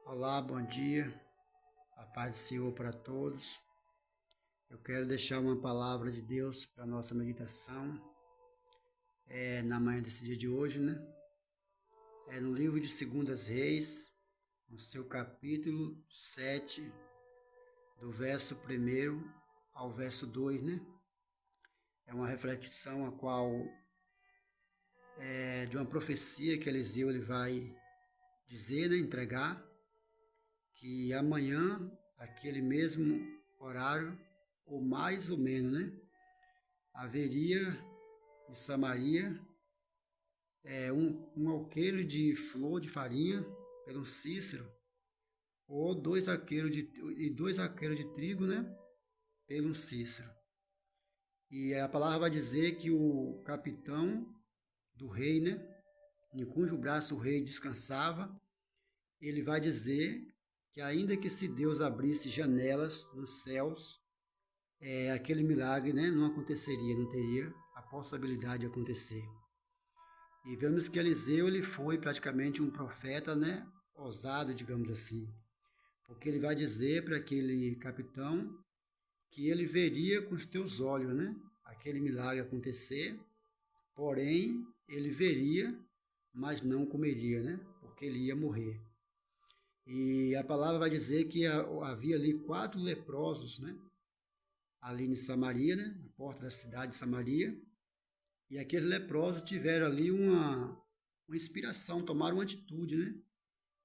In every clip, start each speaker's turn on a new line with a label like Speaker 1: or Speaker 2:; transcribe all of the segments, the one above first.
Speaker 1: Olá, bom dia, a paz do Senhor para todos. Eu quero deixar uma palavra de Deus para a nossa meditação na manhã desse dia de hoje, né? É no livro de Segundas Reis, no seu capítulo 7, do verso 1 ao verso 2, né? É uma reflexão a qual é de uma profecia que Eliseu ele vai dizer, né, entregar, que amanhã, aquele mesmo horário, ou mais ou menos, né? Haveria em Samaria um alqueire de flor de farinha pelo Cícero, ou dois alqueiros de trigo, né? Pelo Cícero. E a palavra vai dizer que o capitão do rei, né? Em cujo braço o rei descansava, ele vai dizer que ainda que se Deus abrisse janelas nos céus, aquele milagre, né, não aconteceria, não teria a possibilidade de acontecer. E vemos que Eliseu ele foi praticamente um profeta, né, ousado, digamos assim, porque ele vai dizer para aquele capitão que ele veria com os teus olhos, né, aquele milagre acontecer, porém ele veria, mas não comeria, né, porque ele ia morrer. E a palavra vai dizer que havia ali 4 leprosos, né, ali em Samaria, né, na porta da cidade de Samaria. E aqueles leprosos tiveram ali uma inspiração, tomaram uma atitude, né?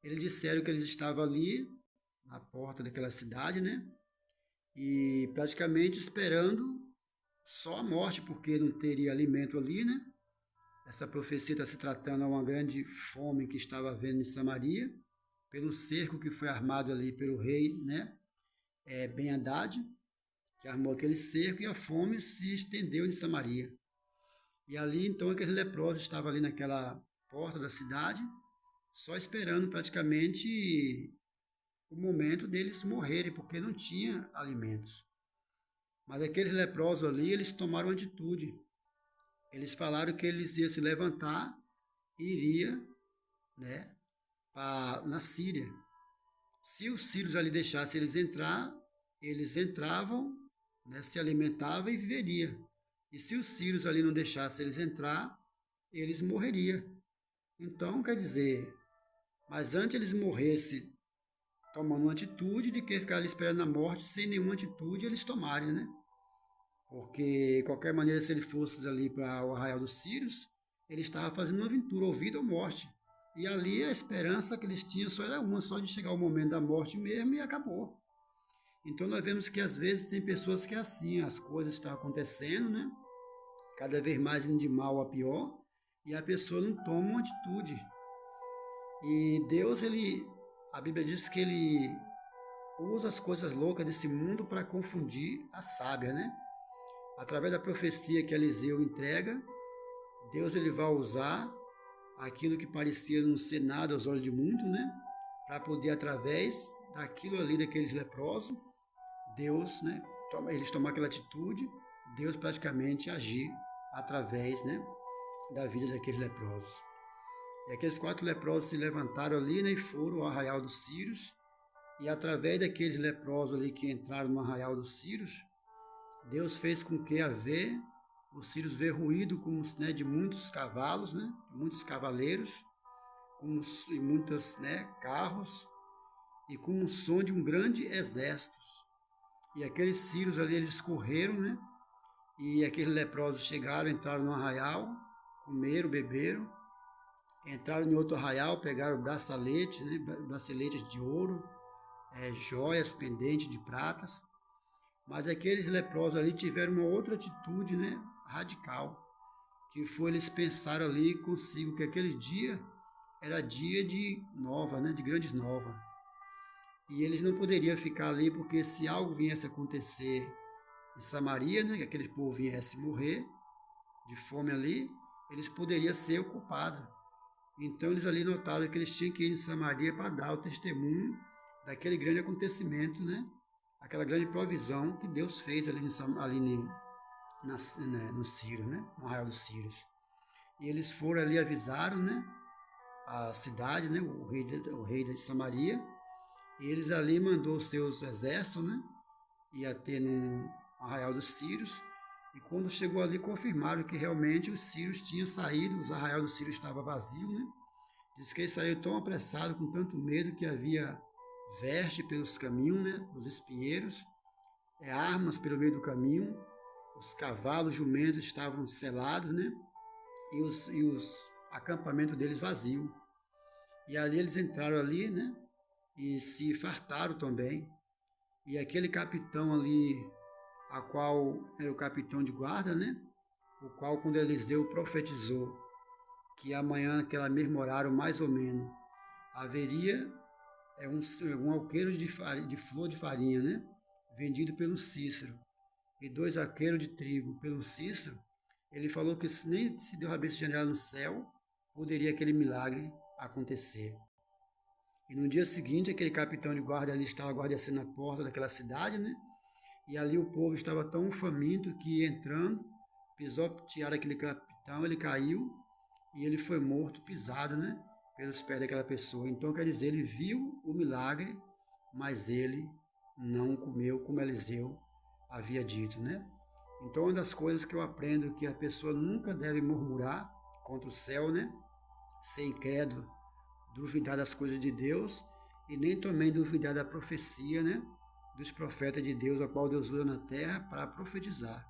Speaker 1: Eles disseram que eles estavam ali na porta daquela cidade, né? E praticamente esperando só a morte, porque não teria alimento ali, né? Essa profecia está se tratando de uma grande fome que estava havendo em Samaria, pelo cerco que foi armado ali pelo rei, né? Ben-Hadad, que armou aquele cerco, e a fome se estendeu em Samaria. E ali, então, aqueles leprosos estavam ali naquela porta da cidade, só esperando praticamente o momento deles morrerem, porque não tinha alimentos. Mas aqueles leprosos ali, eles tomaram atitude. Eles falaram que eles iam se levantar e iria, né, na Síria. Se os sírios ali deixassem eles entrar, eles entravam, né, se alimentavam e viveriam. E se os sírios ali não deixassem eles entrar, eles morreriam. Então, quer dizer, mas antes eles morressem tomando uma atitude de que ficar ali esperando a morte sem nenhuma atitude eles tomarem, né? Porque, de qualquer maneira, se ele fosse ali para o Arraial dos Sírios, ele estava fazendo uma aventura, ou vida ou morte. E ali a esperança que eles tinham só era uma, só de chegar o momento da morte mesmo e acabou. Então nós vemos que às vezes tem pessoas que é assim, as coisas estão acontecendo, né? Cada vez mais indo de mal a pior, e a pessoa não toma uma atitude. E Deus, a Bíblia diz que ele usa as coisas loucas desse mundo para confundir a sábia, né? Através da profecia que Eliseu entrega, Deus ele vai usar aquilo que parecia não ser nada aos olhos de muitos, né? Para poder, através daquilo ali, daqueles leprosos, Deus, né? Eles tomar aquela atitude, Deus praticamente agir através, né? Da vida daqueles leprosos. E aqueles 4 leprosos se levantaram ali, né, e foram ao arraial dos Sírios. E através daqueles leprosos ali que entraram no arraial dos Sírios, Deus fez com que os sírios vê ruído com, né, de muitos cavalos, né, muitos cavaleiros, e muitos, né, carros, e com um som de um grande exército. E aqueles sírios ali, eles correram, né, e aqueles leprosos chegaram, entraram no arraial, comeram, beberam, entraram em outro arraial, pegaram braceletes, né, braceletes de ouro, joias, pendentes de pratas. Mas aqueles leprosos ali tiveram uma outra atitude, né, radical, que foi eles pensaram ali consigo que aquele dia era dia de nova, né, de grandes novas. E eles não poderiam ficar ali porque se algo viesse a acontecer em Samaria, né, que aquele povo viesse morrer de fome ali, eles poderiam ser ocupados. Então eles ali notaram que eles tinham que ir em Samaria para dar o testemunho daquele grande acontecimento, né? Aquela grande provisão que Deus fez ali, no Sírio, né? No arraial dos Sírios. E eles foram ali, avisaram, né? A cidade, né? O rei de Samaria. E eles ali mandou os seus exércitos, né? Ia ter no arraial dos sírios. E quando chegou ali, confirmaram que realmente os sírios tinham saído, os arraial dos sírios estava vazio, né? Diz que eles saíram tão apressados, com tanto medo, que havia veste pelos caminhos, né? Os espinheiros, armas pelo meio do caminho, os cavalos, jumentos estavam selados, né? E os acampamentos deles vazios. E ali eles entraram ali, né? E se fartaram também. E aquele capitão ali, a qual era o capitão de guarda, né? O qual, quando Eliseu profetizou que amanhã, naquela mesmo horário, mais ou menos, haveria um alqueiro de flor de farinha, né? Vendido pelo Cícero, e 2 alqueiros de trigo pelo Cícero. Ele falou que nem se Deus abrisse janela no céu, poderia aquele milagre acontecer. E no dia seguinte, aquele capitão de guarda ali estava guardecendo a porta daquela cidade, né? E ali o povo estava tão faminto que, entrando, pisotearam aquele capitão, ele caiu e ele foi morto, pisado, né? Pelos pés daquela pessoa. Então, quer dizer, ele viu o milagre, mas ele não comeu como Eliseu havia dito, né? Então, uma das coisas que eu aprendo é que a pessoa nunca deve murmurar contra o céu, né? Ser incrédulo, duvidar das coisas de Deus e nem também duvidar da profecia, né? Dos profetas de Deus, a qual Deus usa na terra para profetizar.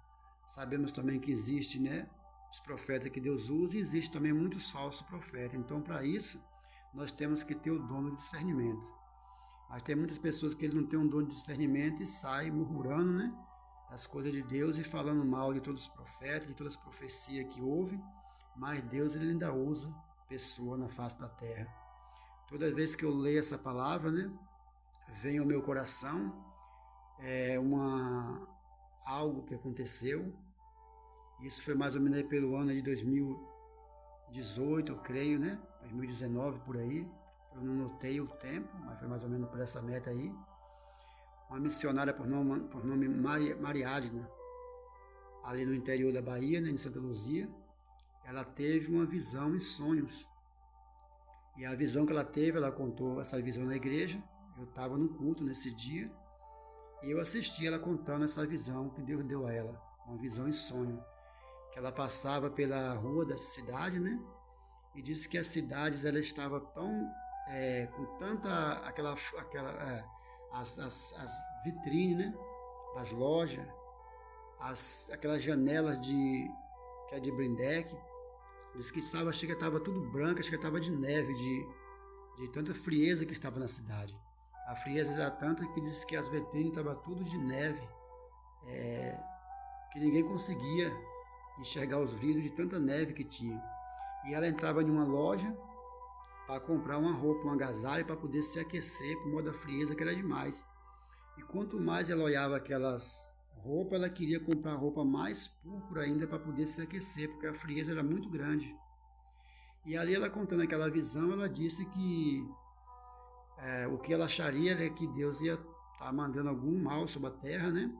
Speaker 1: Sabemos também que existe, né? Os profetas que Deus usa, e existe também muitos falsos profetas. Então, para isso, nós temos que ter o dom do discernimento. Mas tem muitas pessoas que ele não tem um dom de discernimento e saem murmurando, né? Das coisas de Deus e falando mal de todos os profetas, de todas as profecias que houve. Mas Deus, ele ainda usa pessoa na face da terra. Toda vez que eu leio essa palavra, né? Vem ao meu coração algo que aconteceu. Isso foi mais ou menos pelo ano de 2018, eu creio, né? 2019, por aí. Eu não notei o tempo, mas foi mais ou menos por essa meta aí. Uma missionária por nome Mariadna, ali no interior da Bahia, né, em Santa Luzia, ela teve uma visão em sonhos. E a visão que ela teve, ela contou essa visão na igreja. Eu estava no culto nesse dia e eu assisti ela contando essa visão que Deus deu a ela, uma visão em sonho, que ela passava pela rua da cidade, né? E disse que as cidades ela estava tão com tanta as vitrines, né? Das lojas, aquelas janelas que é de blindex. Diz que achei que estava tudo branco, acho que estava de neve, de tanta frieza que estava na cidade. A frieza era tanta que diz que as vitrines estavam tudo de neve, que ninguém conseguia enxergar os vidros de tanta neve que tinha. E ela entrava em uma loja para comprar uma roupa, um agasalho, para poder se aquecer, por modo da frieza que era demais. E quanto mais ela olhava aquelas roupas, ela queria comprar roupa mais púrpura ainda para poder se aquecer, porque a frieza era muito grande. E ali ela contando aquela visão, ela disse que o que ela acharia é que Deus ia estar mandando algum mal sobre a terra, né?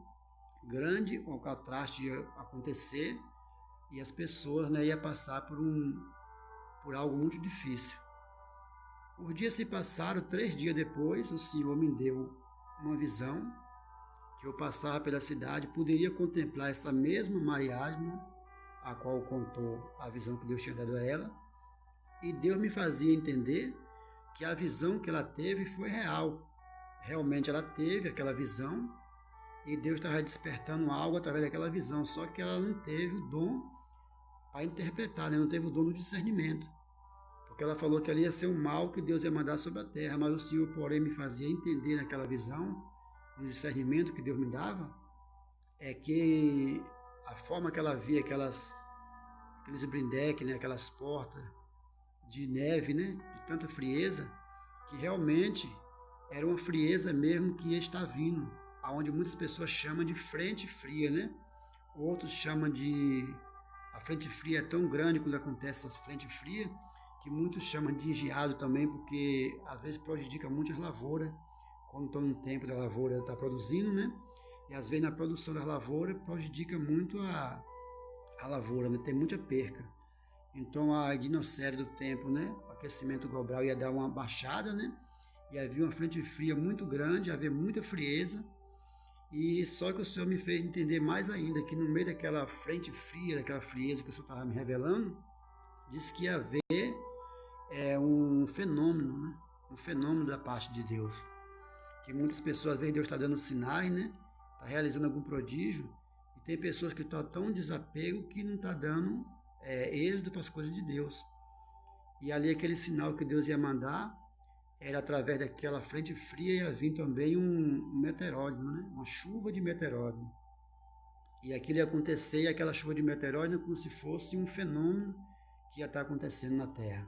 Speaker 1: Grande, o contraste ia acontecer e as pessoas, né, iam passar por algo muito difícil. Os dias se passaram, 3 dias depois, o Senhor me deu uma visão que eu passava pela cidade, poderia contemplar essa mesma Mariadna, a qual contou a visão que Deus tinha dado a ela, e Deus me fazia entender que a visão que ela teve foi real. Realmente ela teve aquela visão e Deus estava despertando algo através daquela visão, só que ela não teve o dom para interpretar, né? Não teve o dom do discernimento, porque ela falou que ali ia ser o mal que Deus ia mandar sobre a terra, mas o Senhor, porém, me fazia entender naquela visão, no discernimento que Deus me dava, é que a forma que ela via aqueles blindex, né? Aquelas portas de neve, né? De tanta frieza, que realmente era uma frieza mesmo que está vindo, aonde muitas pessoas chamam de frente fria, né? Outros chamam de... A frente fria é tão grande quando acontece essas frentes frias, que muitos chamam de engeado também, porque às vezes prejudica muito as lavouras, quando estão no tempo da lavoura estar produzindo, né? E às vezes na produção da lavoura prejudica muito a lavoura, né? Tem muita perca. Então a ionosfera do tempo, né? O aquecimento global ia dar uma baixada, né? e havia uma frente fria muito grande, havia muita frieza, e só que o Senhor me fez entender mais ainda que no meio daquela frente fria, daquela frieza que o Senhor estava me revelando, disse que ia haver um fenômeno, né? Um fenômeno da parte de Deus. Que muitas pessoas veem Deus está dando sinais, né? Está realizando algum prodígio, e tem pessoas que estão tão desapego que não está dando êxito para as coisas de Deus. E ali aquele sinal que Deus ia mandar era através daquela frente fria ia vir também um meteoróide, né? Uma chuva de meteoróide. E aquilo ia acontecer, e aquela chuva de meteoróide como se fosse um fenômeno que ia estar acontecendo na Terra.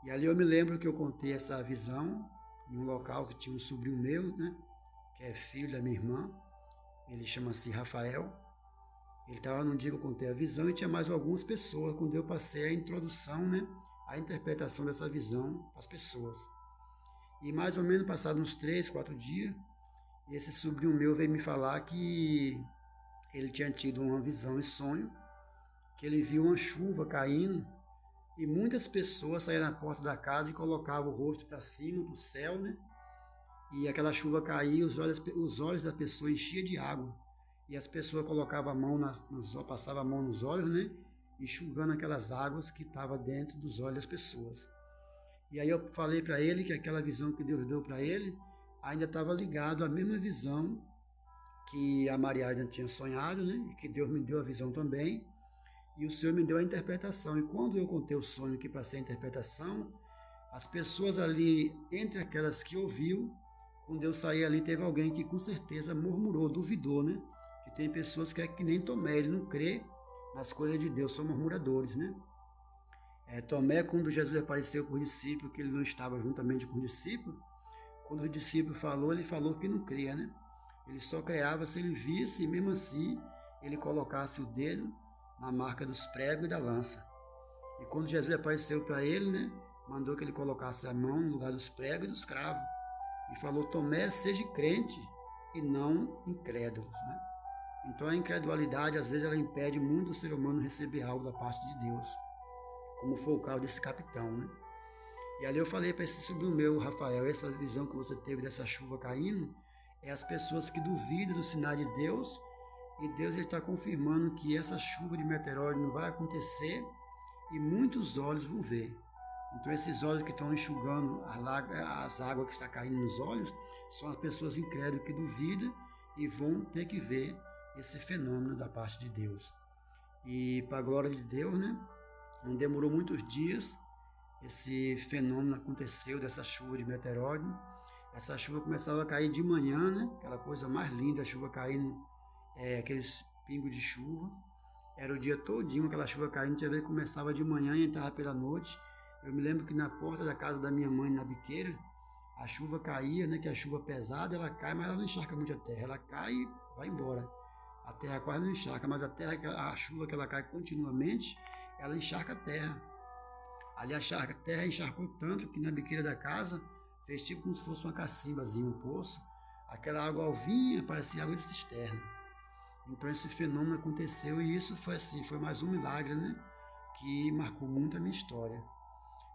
Speaker 1: E ali eu me lembro que eu contei essa visão em um local que tinha um sobrinho meu, né? Que é filho da minha irmã. Ele chama-se Rafael. Ele estava num dia que eu contei a visão e tinha mais algumas pessoas, quando eu passei a introdução, né? A interpretação dessa visão para as pessoas. E mais ou menos passados uns 3, 4 dias, esse sobrinho meu veio me falar que ele tinha tido uma visão e sonho, que ele viu uma chuva caindo e muitas pessoas saíram na porta da casa e colocavam o rosto para cima, para o céu, né? E aquela chuva caía, os olhos da pessoa enchiam de água. E as pessoas colocavam a mão, passavam a mão nos olhos, né? Enxugando aquelas águas que estavam dentro dos olhos das pessoas. E aí eu falei para ele que aquela visão que Deus deu para ele ainda estava ligado à mesma visão que a Mariana tinha sonhado, né? E que Deus me deu a visão também. E o Senhor me deu a interpretação. E quando eu contei o sonho que passei a interpretação, as pessoas ali, entre aquelas que ouviu, quando eu saí ali, teve alguém que com certeza murmurou, duvidou, né? Que tem pessoas que é que nem Tomé, ele não crê nas coisas de Deus, são murmuradores, né? Tomé, quando Jesus apareceu para os discípulos, que ele não estava juntamente com os discípulos, quando o discípulo falou, ele falou que não cria, né? Ele só creava se ele visse, e mesmo assim, ele colocasse o dedo na marca dos pregos e da lança. E quando Jesus apareceu para ele, né? Mandou que ele colocasse a mão no lugar dos pregos e dos cravos. E falou, Tomé, seja crente e não incrédulo, né? Então a incredulidade, às vezes, ela impede muito o ser humano receber algo da parte de Deus, como foi o caso desse capitão, né? E ali eu falei para esse sobrinho meu, Rafael, essa visão que você teve dessa chuva caindo, é as pessoas que duvidam do sinal de Deus, e Deus está confirmando que essa chuva de meteoróide não vai acontecer, e muitos olhos vão ver. Então esses olhos que estão enxugando as águas que estão caindo nos olhos, são as pessoas incrédulas que duvidam e vão ter que ver esse fenômeno da parte de Deus. E para a glória de Deus, né? Não demorou muitos dias, esse fenômeno aconteceu dessa chuva de meteoróide. Essa chuva começava a cair de manhã, né? Aquela coisa mais linda, a chuva caindo, aqueles pingos de chuva. Era o dia todinho aquela chuva caindo, tinha vez que começava de manhã e entrava pela noite. Eu me lembro que na porta da casa da minha mãe, na biqueira, a chuva caía, né? Que a chuva pesada, ela cai, mas ela não encharca muito a terra. Ela cai e vai embora. A terra quase não encharca, mas a chuva que ela cai continuamente, ela encharca a terra. Ali a terra encharcou tanto que na biqueira da casa fez tipo como se fosse uma cacimbazinha, um poço. Aquela água alvinha parecia água de cisterna. Então esse fenômeno aconteceu e isso foi assim, foi mais um milagre, né? Que marcou muito a minha história.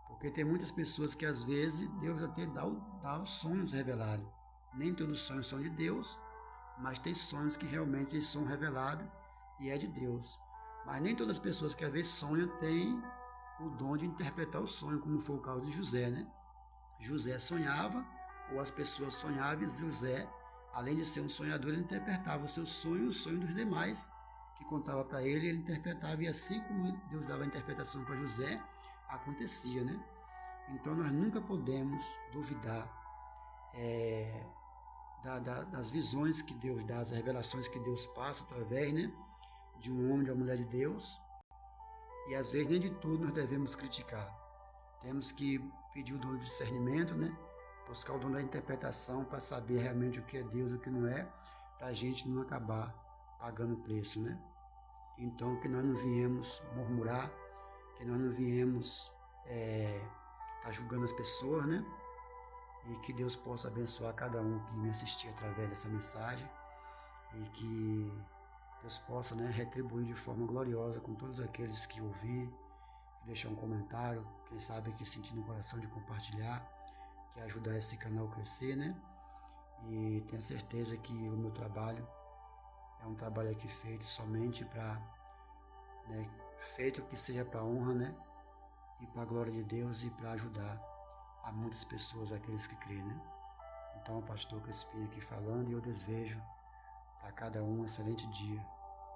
Speaker 1: Porque tem muitas pessoas que às vezes Deus até dá os sonhos revelados. Nem todos os sonhos são de Deus, mas tem sonhos que realmente eles são revelados e é de Deus. Mas nem todas as pessoas que às vezes sonham têm o dom de interpretar o sonho, como foi o caso de José, né? José sonhava, ou as pessoas sonhavam, e José, além de ser um sonhador, ele interpretava o seu sonho e o sonho dos demais que contava para ele, ele interpretava, e assim como Deus dava a interpretação para José, acontecia, né? Então nós nunca podemos duvidar das visões que Deus dá, das revelações que Deus passa através, né, de um homem, de uma mulher de Deus. E às vezes nem de tudo nós devemos criticar. Temos que pedir o dom do discernimento, né? Buscar o dom da interpretação para saber realmente o que é Deus e o que não é, para a gente não acabar pagando o preço, né? Então que nós não viemos murmurar, que nós não viemos tá julgando as pessoas, né? E que Deus possa abençoar cada um que me assistir através dessa mensagem e que Deus possa, né, retribuir de forma gloriosa com todos aqueles que ouvir, que deixar um comentário, quem sabe que sentir no coração de compartilhar, quer ajudar esse canal a crescer, né? E tenho certeza que o meu trabalho é um trabalho aqui feito somente para, né, feito que seja para honra, né? E para a glória de Deus e para ajudar a muitas pessoas, aqueles que creem, né? Então, o pastor Crispim aqui falando, e eu desejo para cada um um excelente dia,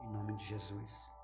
Speaker 1: em nome de Jesus.